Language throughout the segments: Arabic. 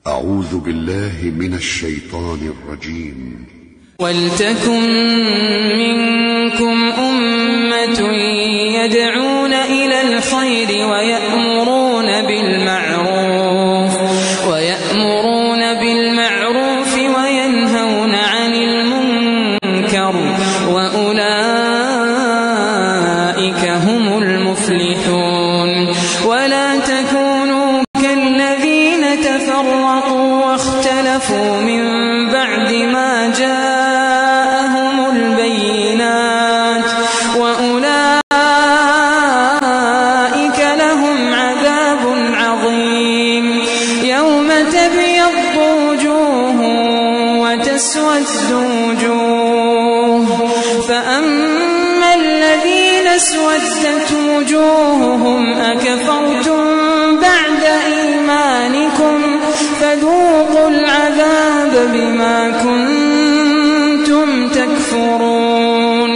أعوذ بالله من الشيطان الرجيم. ولتكن منكم أمة يدعون إلى الخير ويأمرون بالمعروف وينهون عن المنكر وأولئك هم المفلحون. ولا تكونوا كالذين تفرقوا واختلفوا من بعد ما جاءهم البينات وأولئك لهم عذاب عظيم. يوم تبيض وجوه وتسود وجوه، فأما الذين اسودت وجوههم أكفرتم بعد إيمانكم فذوقوا العذاب بما كنتم تكفرون.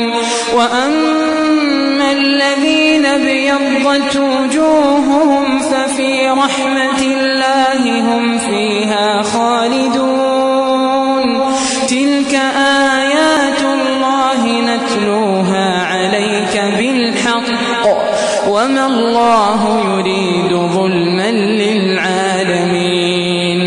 وأما الذين ابيضت وجوههم ففي رحمة الله هم فيها خالدون. تلك آيات الله نتلوها عليك بالحق وما الله يريد ظلما للعالمين.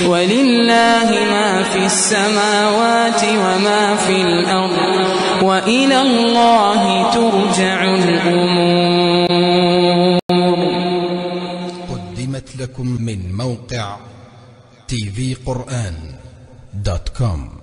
ولله ما في السماوات وما في الأرض وإلى الله ترجع الأمور. قدمت لكم من موقع tvquran.com.